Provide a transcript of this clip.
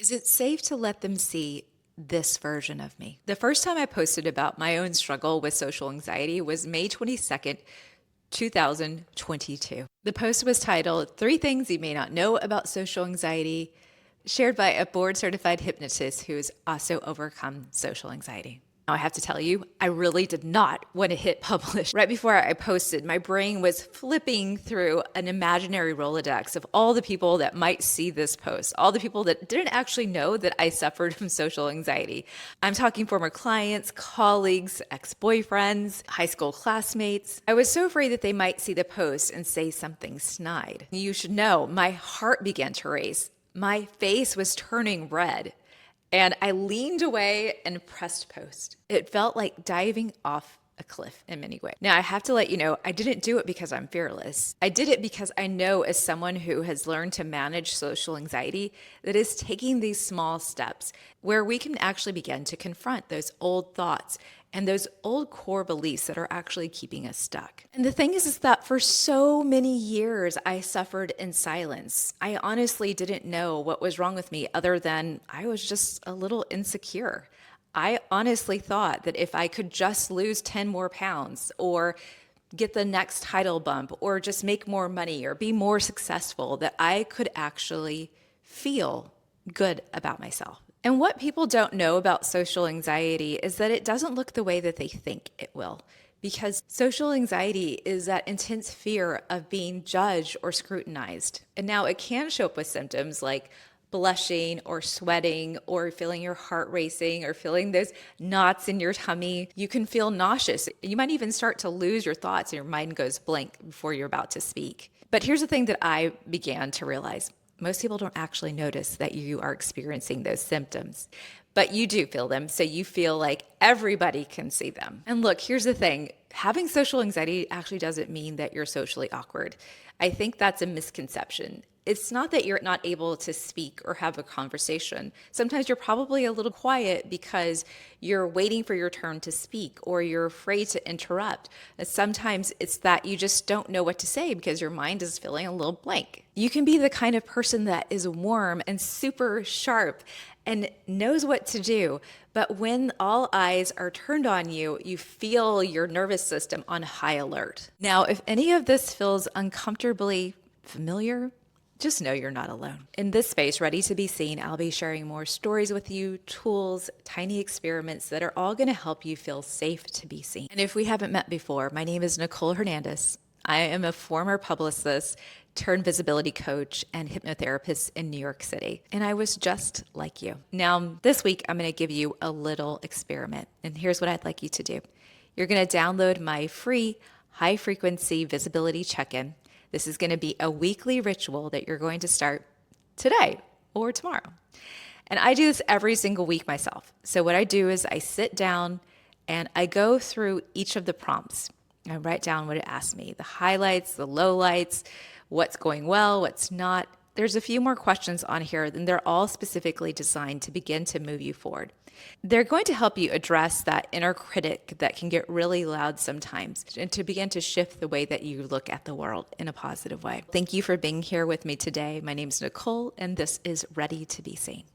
Is it safe to let them see this version of me? The first time I posted about my own struggle with social anxiety was May 22nd, 2022. The post was titled, "Three Things You May Not Know About Social Anxiety," shared by a board certified hypnotist who's also overcome social anxiety. Now, I have to tell you, I really did not want to hit publish. Right before I posted, my brain was flipping through an imaginary Rolodex of all the people that might see this post, all the people that didn't actually know that I suffered from social anxiety. I'm talking former clients, colleagues, ex-boyfriends, high school classmates. I was so afraid that they might see the post and say something snide. You should know, my heart began to race. My face was turning red. And I leaned away and pressed post. It felt like diving off a cliff in many ways. Now, I have to let you know, I didn't do it because I'm fearless. I did it because I know, as someone who has learned to manage social anxiety, that is taking these small steps where we can actually begin to confront those old thoughts and those old core beliefs that are actually keeping us stuck. And the thing is that for so many years, I suffered in silence. I honestly didn't know what was wrong with me other than I was just a little insecure. I honestly thought that if I could just lose 10 more pounds or get the next title bump or just make more money or be more successful, that I could actually feel good about myself. And what people don't know about social anxiety is that it doesn't look the way that they think it will. Because social anxiety is that intense fear of being judged or scrutinized. And now it can show up with symptoms like blushing or sweating or feeling your heart racing or feeling those knots in your tummy. You can feel nauseous. You might even start to lose your thoughts and your mind goes blank before you're about to speak. But here's the thing that I began to realize. Most people don't actually notice that you are experiencing those symptoms, but you do feel them. So you feel like everybody can see them. And look, here's the thing. Having social anxiety actually doesn't mean that you're socially awkward. I think that's a misconception. It's not that you're not able to speak or have a conversation. Sometimes you're probably a little quiet because you're waiting for your turn to speak or you're afraid to interrupt. And sometimes it's that you just don't know what to say because your mind is feeling a little blank. You can be the kind of person that is warm and super sharp and knows what to do. But when all eyes are turned on you, you feel your nervous system on high alert. Now, if any of this feels uncomfortably familiar, just know you're not alone. In this space, Ready to Be Seen, I'll be sharing more stories with you, tools, tiny experiments that are all going to help you feel safe to be seen. And if we haven't met before, my name is Nicole Hernandez. I am a former publicist turned visibility coach and hypnotherapist in New York City. And I was just like you. Now, this week, I'm going to give you a little experiment. And here's what I'd like you to do. You're going to download my free high frequency visibility check-in. This is going to be a weekly ritual that you're going to start today or tomorrow. And I do this every single week myself. So what I do is I sit down and I go through each of the prompts. I write down what it asks me, the highlights, the lowlights, what's going well, what's not. There's a few more questions on here, and they're all specifically designed to begin to move you forward. They're going to help you address that inner critic that can get really loud sometimes and to begin to shift the way that you look at the world in a positive way. Thank you for being here with me today. My name is Nicole, and this is Ready to Be Seen.